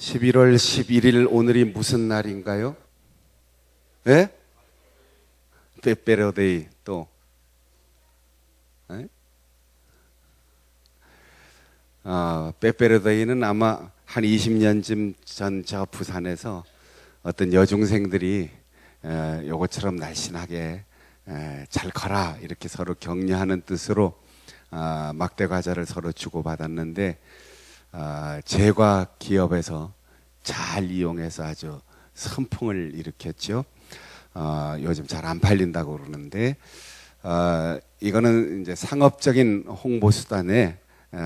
11월 11일 오늘이 무슨 날인가요? 예? 빼빼로데이 또. 예? 빼빼로데이는 아마 한 20년쯤 전 저 부산에서 어떤 여중생들이 요것처럼 날씬하게 잘 커라 이렇게 서로 격려하는 뜻으로 막대 과자를 서로 주고받았는데 제과 기업에서 잘 이용해서 아주 선풍을 일으켰죠. 요즘 잘 안 팔린다고 그러는데 이거는 이제 상업적인 홍보 수단에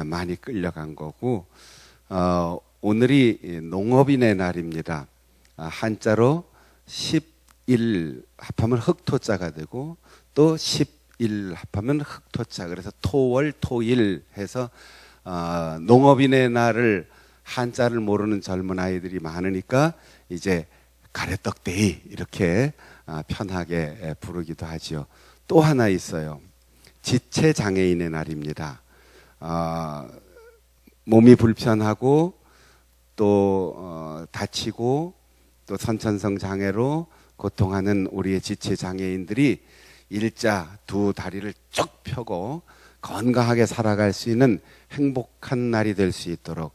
많이 끌려간 거고 오늘이 농업인의 날입니다. 한자로 11 합하면 흑토자가 되고 또 11 합하면 흑토자, 그래서 토월 토일 해서 농업인의 날을 한자를 모르는 젊은 아이들이 많으니까 이제 가래떡데이 이렇게 편하게 부르기도 하지요. 또 하나 있어요. 지체장애인의 날입니다. 몸이 불편하고 또 다치고 또 선천성 장애로 고통하는 우리의 지체장애인들이 일자 두 다리를 쭉 펴고 건강하게 살아갈 수 있는 행복한 날이 될 수 있도록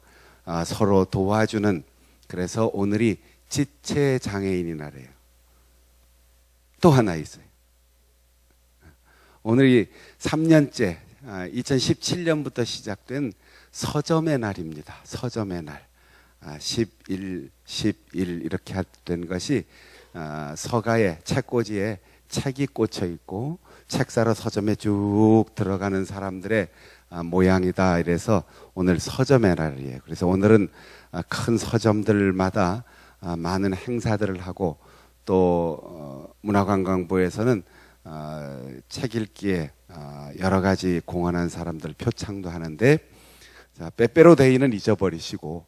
서로 도와주는, 그래서 오늘이 지체장애인의 날이에요. 또 하나 있어요. 오늘이 3년째 2017년부터 시작된 서점의 날입니다. 서점의 날. 11 이렇게 된 것이 서가에 책꽂이에 책이 꽂혀 있고 책 사러 서점에 쭉 들어가는 사람들의 모양이다. 이래서 오늘 서점의 날이에요. 그래서 오늘은 큰 서점들마다 많은 행사들을 하고 또 문화관광부에서는 책 읽기에 여러 가지 공헌한 사람들 표창도 하는데, 빼빼로데이는 잊어버리시고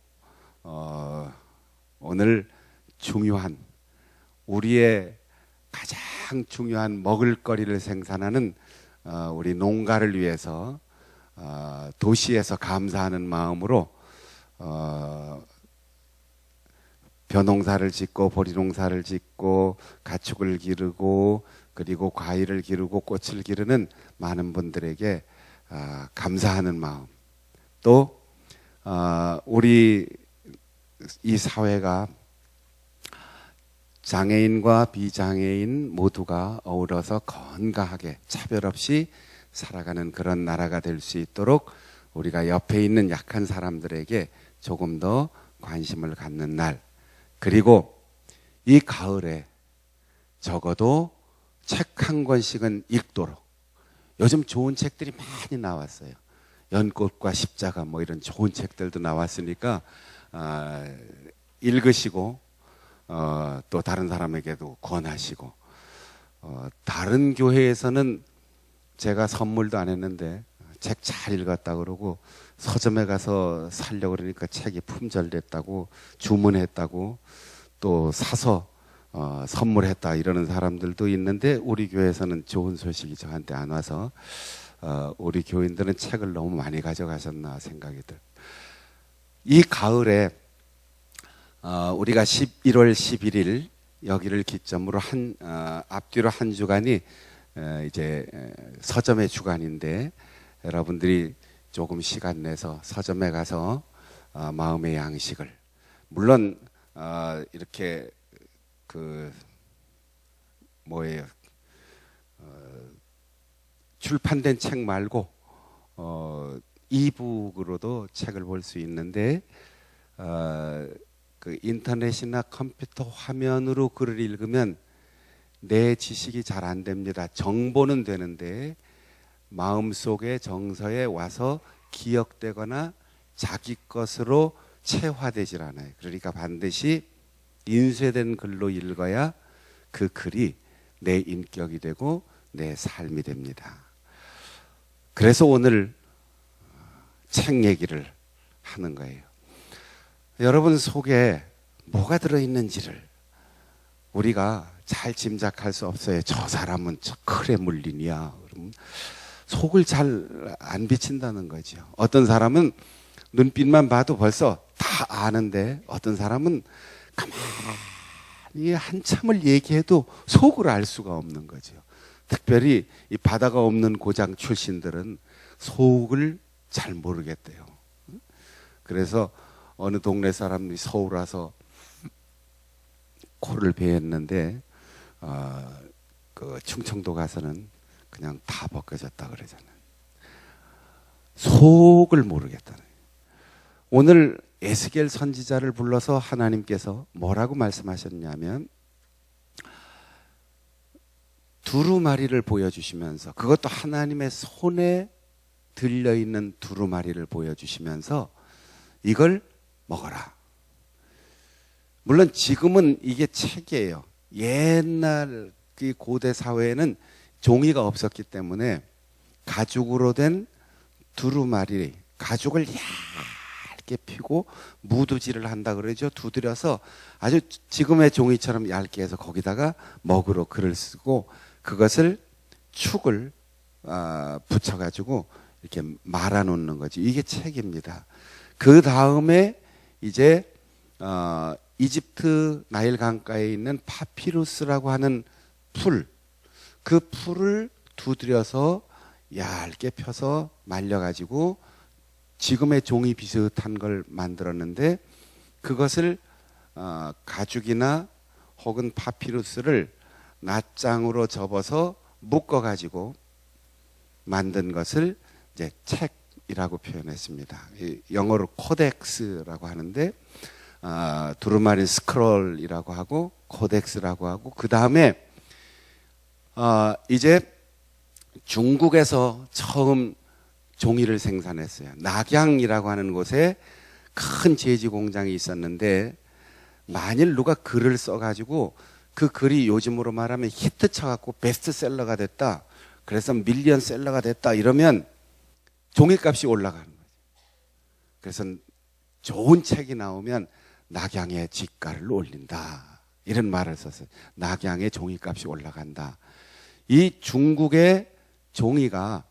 오늘 중요한 우리의 가장 중요한 먹을거리를 생산하는 우리 농가를 위해서 도시에서 감사하는 마음으로 벼농사를 짓고 보리농사를 짓고 가축을 기르고 그리고 과일을 기르고 꽃을 기르는 많은 분들에게 감사하는 마음, 또 우리 이 사회가 장애인과 비장애인 모두가 어우러서 건강하게 차별 없이 살아가는 그런 나라가 될 수 있도록 우리가 옆에 있는 약한 사람들에게 조금 더 관심을 갖는 날, 그리고 이 가을에 적어도 책 한 권씩은 읽도록, 요즘 좋은 책들이 많이 나왔어요. 연꽃과 십자가 뭐 이런 좋은 책들도 나왔으니까 읽으시고 또 다른 사람에게도 권하시고, 다른 교회에서는 제가 선물도 안 했는데 책 잘 읽었다 그러고 서점에 가서 살려고 그러니까 책이 품절됐다고 주문했다고 또 사서 선물했다 이러는 사람들도 있는데, 우리 교회에서는 좋은 소식이 저한테 안 와서 우리 교인들은 책을 너무 많이 가져가셨나 생각이 들어요. 이 가을에 우리가 11월 11일 여기를 기점으로 앞뒤로 한 주간이 이제 서점의 주간인데, 여러분들이 조금 시간 내서 서점에 가서 마음의 양식을, 물론 이렇게 출판된 책 말고 이북으로도 책을 볼 수 있는데 인터넷이나 컴퓨터 화면으로 글을 읽으면 내 지식이 잘 안 됩니다. 정보는 되는데 마음속에 정서에 와서 기억되거나 자기 것으로 체화되질 않아요. 그러니까 반드시 인쇄된 글로 읽어야 그 글이 내 인격이 되고 내 삶이 됩니다. 그래서 오늘 책 얘기를 하는 거예요. 여러분 속에 뭐가 들어있는지를 우리가 잘 짐작할 수 없어요. 저 사람은 저 클에 물리냐, 그러면 속을 잘 안 비친다는 거죠. 어떤 사람은 눈빛만 봐도 벌써 다 다 아는데 어떤 사람은 가만히 한참을 얘기해도 속을 알 수가 없는 거죠. 특별히 이 바다가 없는 고장 출신들은 속을 잘 모르겠대요. 그래서 어느 동네 사람이 서울 와서 코를 베었는데 그 충청도 가서는 그냥 다 벗겨졌다 그러잖아요. 속을 모르겠다는. 오늘 에스겔 선지자를 불러서 하나님께서 뭐라고 말씀하셨냐면 두루마리를 보여주시면서, 그것도 하나님의 손에 들려있는 두루마리를 보여주시면서 이걸 먹어라. 물론 지금은 이게 책이에요. 옛날 그 고대 사회에는 종이가 없었기 때문에 가죽으로 된 두루마리, 가죽을 얇게 피고 무두질을 한다 그러죠. 두드려서 아주 지금의 종이처럼 얇게 해서 거기다가 먹으로 글을 쓰고 그것을 축을 붙여가지고 이렇게 말아놓는 거지. 이게 책입니다. 그 다음에 이제 이집트 나일 강가에 있는 파피루스라고 하는 풀, 그 풀을 두드려서 얇게 펴서 말려가지고 지금의 종이 비슷한 걸 만들었는데, 그것을 가죽이나 혹은 파피루스를 낱장으로 접어서 묶어가지고 만든 것을 이제 책이라고 표현했습니다. 영어로 코덱스라고 하는데 두루마리 스크롤이라고 하고 코덱스라고 하고, 그 다음에 이제 중국에서 처음 종이를 생산했어요. 낙양이라고 하는 곳에 큰 제지 공장이 있었는데, 만일 누가 글을 써가지고 그 글이 요즘으로 말하면 히트 쳐갖고 베스트셀러가 됐다, 그래서 밀리언셀러가 됐다 이러면 종이값이 올라가는 거죠. 그래서 좋은 책이 나오면 낙양의 지가를 올린다, 이런 말을 썼어요. 낙양의 종이값이 올라간다. 이 중국의 종이가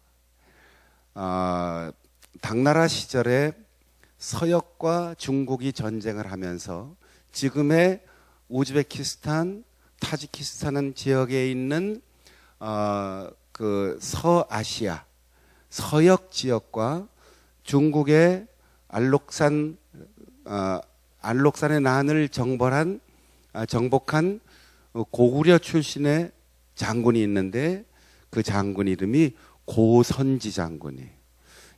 당나라 시절에 서역과 중국이 전쟁을 하면서 지금의 우즈베키스탄, 타지키스탄 지역에 있는 그 서아시아 서역 지역과 중국의 안록산의 난을 정복한 고구려 출신의 장군이 있는데, 그 장군 이름이 고선지 장군이에요.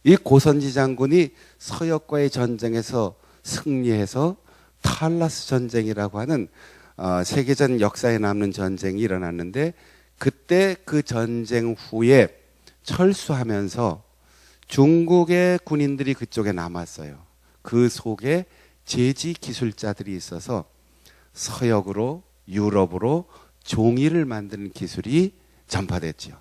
이 고선지 장군이 서역과의 전쟁에서 승리해서 탈라스 전쟁이라고 하는 세계전 역사에 남는 전쟁이 일어났는데, 그때 그 전쟁 후에 철수하면서 중국의 군인들이 그쪽에 남았어요. 그 속에 제지 기술자들이 있어서 서역으로, 유럽으로 종이를 만드는 기술이 전파됐죠.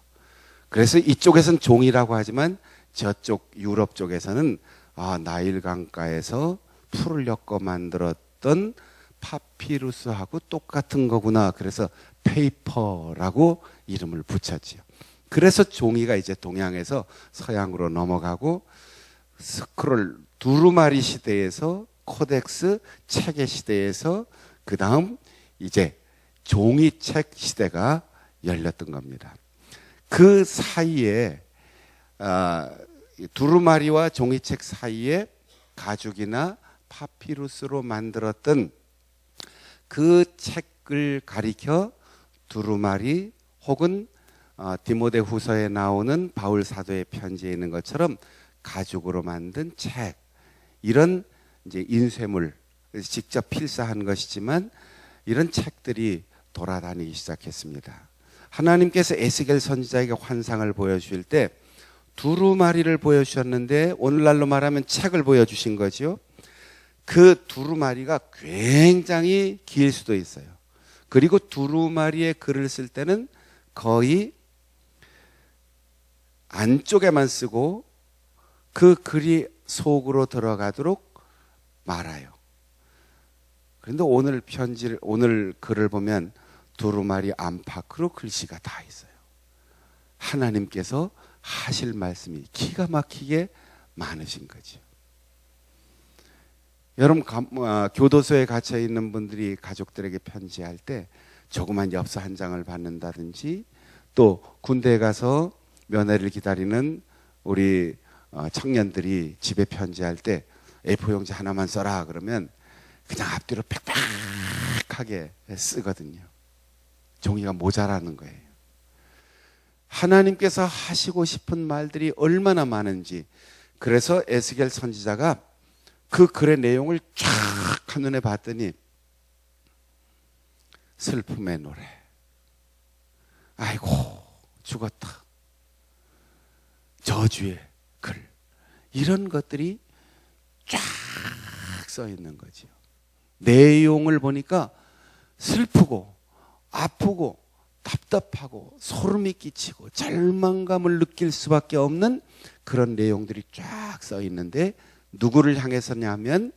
그래서 이쪽에서는 종이라고 하지만 저쪽 유럽 쪽에서는 나일 강가에서 풀을 엮어 만들었던 파피루스하고 똑같은 거구나, 그래서 페이퍼라고 이름을 붙였지요. 그래서 종이가 이제 동양에서 서양으로 넘어가고, 스크롤 두루마리 시대에서 코덱스 책의 시대에서 그 다음 이제 종이책 시대가 열렸던 겁니다. 그 사이에 두루마리와 종이책 사이에 가죽이나 파피루스로 만들었던 그 책을 가리켜 두루마리, 혹은 디모데 후서에 나오는 바울 사도의 편지에 있는 것처럼 가죽으로 만든 책, 이런 이제 인쇄물, 직접 필사한 것이지만 이런 책들이 돌아다니기 시작했습니다. 하나님께서 에스겔 선지자에게 환상을 보여주실 때 두루마리를 보여주셨는데, 오늘날로 말하면 책을 보여주신 거죠. 그 두루마리가 굉장히 길 수도 있어요. 그리고 두루마리에 글을 쓸 때는 거의 안쪽에만 쓰고 그 글이 속으로 들어가도록 말아요. 그런데 오늘 글을 보면 두루마리 안팎으로 글씨가 다 있어요. 하나님께서 하실 말씀이 기가 막히게 많으신 거죠. 여러분 교도소에 갇혀 있는 분들이 가족들에게 편지할 때 조그만 엽서 한 장을 받는다든지, 또 군대에 가서 면회를 기다리는 우리 청년들이 집에 편지할 때 A4 용지 하나만 써라 그러면 그냥 앞뒤로 빽빽하게 쓰거든요. 종이가 모자라는 거예요. 하나님께서 하시고 싶은 말들이 얼마나 많은지, 그래서 에스겔 선지자가 그 글의 내용을 쫙 한눈에 봤더니 슬픔의 노래, 아이고 죽었다, 저주의 글, 이런 것들이 쫙 써 있는 거지요. 내용을 보니까 슬프고 아프고 답답하고 소름이 끼치고 절망감을 느낄 수밖에 없는 그런 내용들이 쫙 써 있는데, 누구를 향해서냐면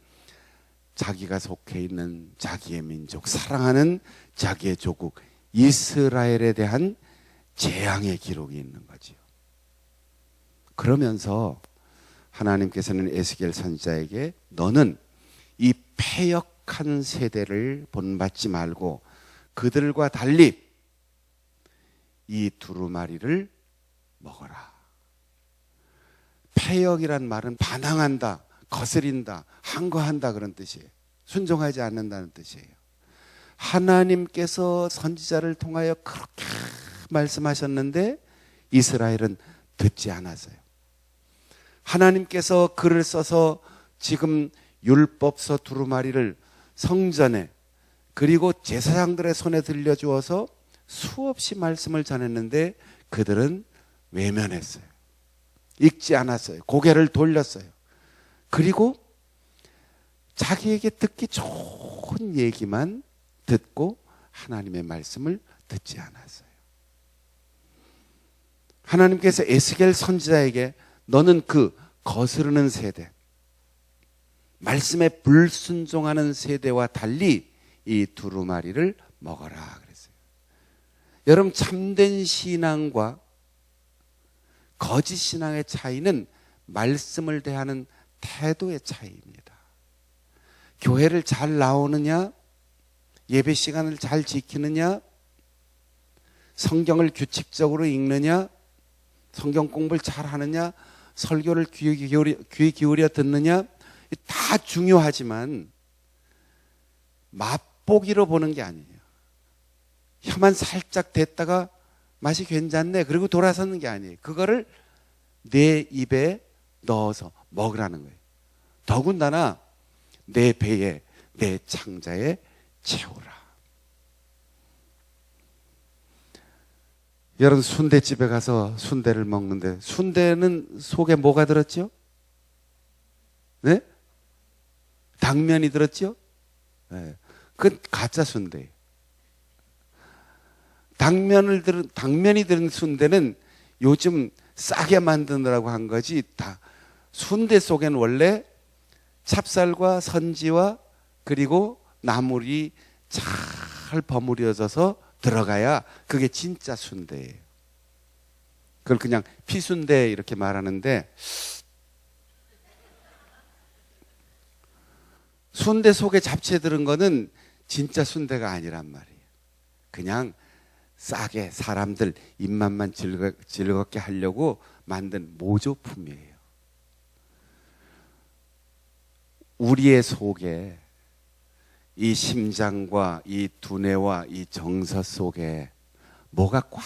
자기가 속해 있는 자기의 민족, 사랑하는 자기의 조국 이스라엘에 대한 재앙의 기록이 있는 거지요. 그러면서 하나님께서는 에스겔 선지자에게 너는 이 패역한 세대를 본받지 말고 그들과 달리 이 두루마리를 먹어라. 패역이란 말은 반항한다, 거스린다, 항거한다 그런 뜻이에요. 순종하지 않는다는 뜻이에요. 하나님께서 선지자를 통하여 그렇게 말씀하셨는데 이스라엘은 듣지 않았어요. 하나님께서 글을 써서 지금 율법서 두루마리를 성전에 그리고 제사장들의 손에 들려주어서 수없이 말씀을 전했는데 그들은 외면했어요. 읽지 않았어요. 고개를 돌렸어요. 그리고 자기에게 듣기 좋은 얘기만 듣고 하나님의 말씀을 듣지 않았어요. 하나님께서 에스겔 선지자에게 너는 그 거스르는 세대, 말씀에 불순종하는 세대와 달리 이 두루마리를 먹어라 그랬어요. 여러분, 참된 신앙과 거짓 신앙의 차이는 말씀을 대하는 태도의 차이입니다. 교회를 잘 나오느냐, 예배 시간을 잘 지키느냐, 성경을 규칙적으로 읽느냐, 성경 공부를 잘 하느냐, 설교를 귀 기울여 듣느냐, 다 중요하지만 맛보기로 보는 게 아니에요. 혀만 살짝 댔다가 맛이 괜찮네 그리고 돌아서는 게 아니에요. 그거를 내 입에 넣어서 먹으라는 거예요. 더군다나 내 배에, 내 창자에 채우라. 여러분, 순대집에 가서 순대를 먹는데 순대는 속에 뭐가 들었죠? 네? 당면이 들었죠? 네. 그건 가짜 순대예요. 당면이 들은 순대는 요즘 싸게 만드느라고 한 거지, 다 순대 속에는 원래 찹쌀과 선지와 그리고 나물이 잘 버무려져서 들어가야 그게 진짜 순대예요. 그걸 그냥 피순대 이렇게 말하는데, 순대 속에 잡채 들은 거는 진짜 순대가 아니란 말이에요. 그냥 싸게 사람들 입맛만 즐겁게 하려고 만든 모조품이에요. 우리의 속에 이 심장과 이 두뇌와 이 정서 속에 뭐가 꽉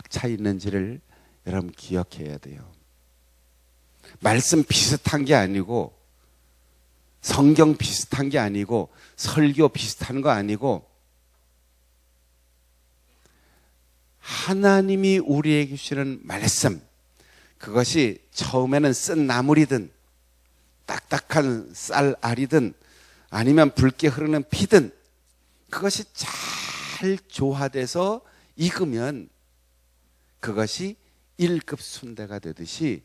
차 있는지를 여러분 기억해야 돼요. 말씀 비슷한 게 아니고, 성경 비슷한 게 아니고, 설교 비슷한 거 아니고, 하나님이 우리에게 주시는 말씀, 그것이 처음에는 쓴 나물이든 딱딱한 쌀알이든 아니면 붉게 흐르는 피든 그것이 잘 조화돼서 익으면 그것이 1급 순대가 되듯이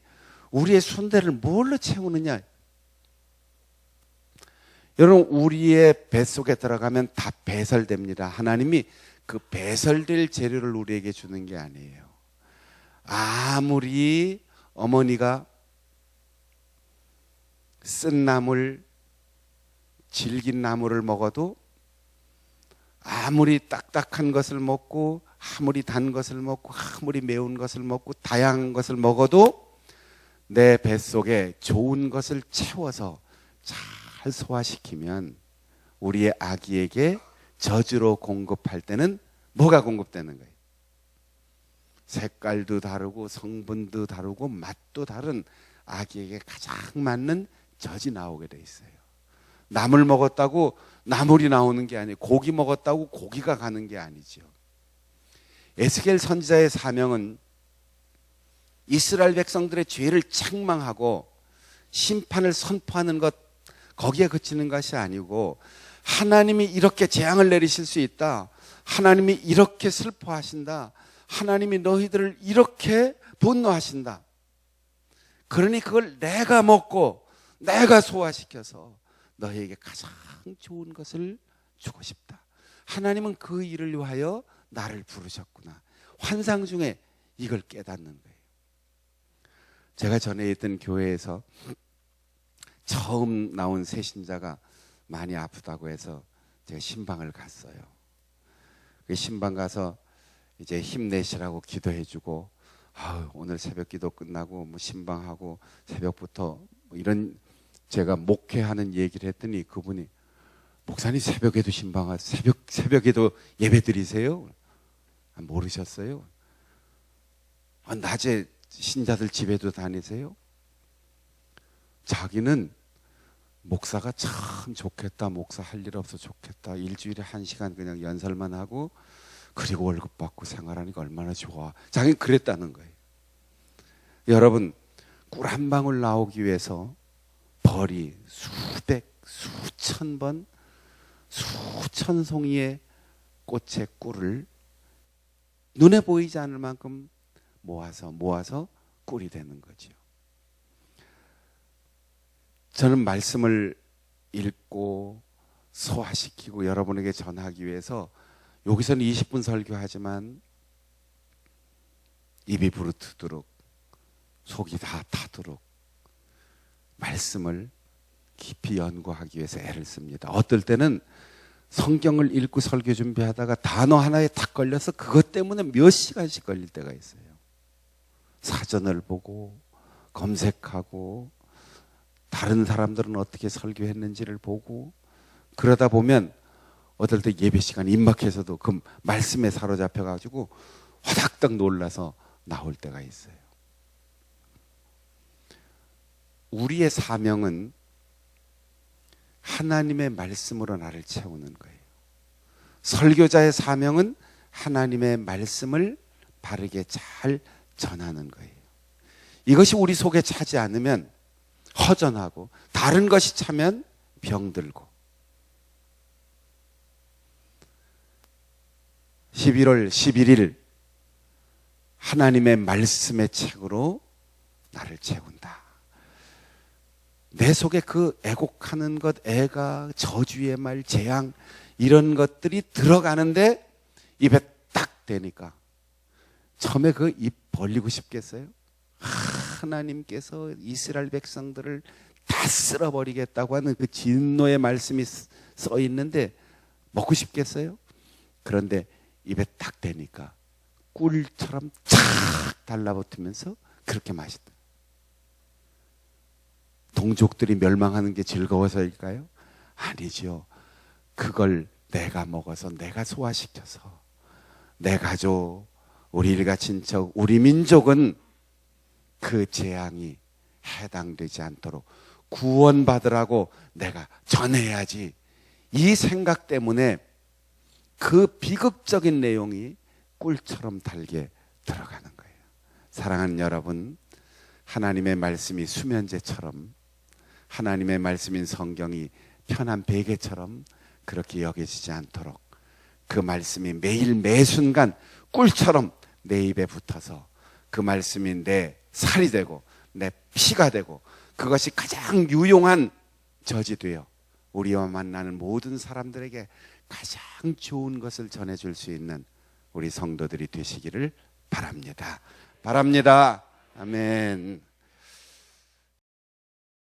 우리의 순대를 뭘로 채우느냐. 여러분, 우리의 뱃속에 들어가면 다 배설됩니다. 하나님이 그 배설될 재료를 우리에게 주는 게 아니에요. 아무리 어머니가 쓴 나물, 질긴 나무를 먹어도 아무리 딱딱한 것을 먹고 아무리 단 것을 먹고 아무리 매운 것을 먹고 다양한 것을 먹어도 내 뱃속에 좋은 것을 채워서 잘 소화시키면 우리의 아기에게 저주로 공급할 때는 뭐가 공급되는 거예요? 색깔도 다르고 성분도 다르고 맛도 다른 아기에게 가장 맞는 젖이 나오게 돼 있어요. 나물 먹었다고 나물이 나오는 게 아니에요. 고기 먹었다고 고기가 가는 게 아니죠. 에스겔 선지자의 사명은 이스라엘 백성들의 죄를 책망하고 심판을 선포하는 것, 거기에 그치는 것이 아니고 하나님이 이렇게 재앙을 내리실 수 있다, 하나님이 이렇게 슬퍼하신다, 하나님이 너희들을 이렇게 분노하신다, 그러니 그걸 내가 먹고 내가 소화시켜서 너희에게 가장 좋은 것을 주고 싶다. 하나님은 그 일을 위하여 나를 부르셨구나. 환상 중에 이걸 깨닫는 거예요. 제가 전에 있던 교회에서 처음 나온 새신자가 많이 아프다고 해서 제가 신방을 갔어요. 그 신방 가서 이제 힘내시라고 기도해주고, 오늘 새벽 기도 끝나고 뭐 신방하고 새벽부터 뭐 이런 제가 목회하는 얘기를 했더니 그분이, 목사님 새벽에도 신방하세요? 새벽에도 예배 드리세요? 모르셨어요? 낮에 신자들 집에도 다니세요? 자기는 목사가 참 좋겠다, 목사 할 일 없어 좋겠다, 일주일에 1시간 그냥 연설만 하고 그리고 월급 받고 생활하니까 얼마나 좋아, 자기는 그랬다는 거예요. 여러분, 꿀 한 방울 나오기 위해서 벌이 수천 번, 수천 송이의 꽃의 꿀을 눈에 보이지 않을 만큼 모아서 꿀이 되는 거죠. 저는 말씀을 읽고 소화시키고 여러분에게 전하기 위해서 여기서는 20분 설교하지만 입이 부르트도록 속이 다 타도록 말씀을 깊이 연구하기 위해서 애를 씁니다. 어떨 때는 성경을 읽고 설교 준비하다가 단어 하나에 딱 걸려서 그것 때문에 몇 시간씩 걸릴 때가 있어요. 사전을 보고 검색하고 다른 사람들은 어떻게 설교했는지를 보고, 그러다 보면 어떨 때 예배 시간 임박해서도 그 말씀에 사로잡혀가지고 화닥닥 놀라서 나올 때가 있어요. 우리의 사명은 하나님의 말씀으로 나를 채우는 거예요. 설교자의 사명은 하나님의 말씀을 바르게 잘 전하는 거예요. 이것이 우리 속에 차지 않으면 허전하고, 다른 것이 차면 병들고. 11월 11일 하나님의 말씀의 책으로 나를 채운다. 내 속에 그 애곡하는 것, 애가, 저주의 말, 재앙 이런 것들이 들어가는데 입에 딱 대니까 처음에 그 입 벌리고 싶겠어요? 하나님께서 이스라엘 백성들을 다 쓸어버리겠다고 하는 그 진노의 말씀이 써 있는데 먹고 싶겠어요? 그런데 입에 딱 대니까 꿀처럼 착 달라붙으면서 그렇게 맛있다. 동족들이 멸망하는 게 즐거워서일까요? 아니죠. 그걸 내가 먹어서 내가 소화시켜서 내 가족, 우리 일가 친척, 우리 민족은 그 재앙이 해당되지 않도록 구원받으라고 내가 전해야지. 이 생각 때문에 그 비극적인 내용이 꿀처럼 달게 들어가는 거예요. 사랑하는 여러분, 하나님의 말씀이 수면제처럼, 하나님의 말씀인 성경이 편한 베개처럼 그렇게 여겨지지 않도록 그 말씀이 매일 매순간 꿀처럼 내 입에 붙어서 그 말씀이 내 살이 되고 내 피가 되고 그것이 가장 유용한 젖이 되어 우리와 만나는 모든 사람들에게 가장 좋은 것을 전해줄 수 있는 우리 성도들이 되시기를 바랍니다. 아멘.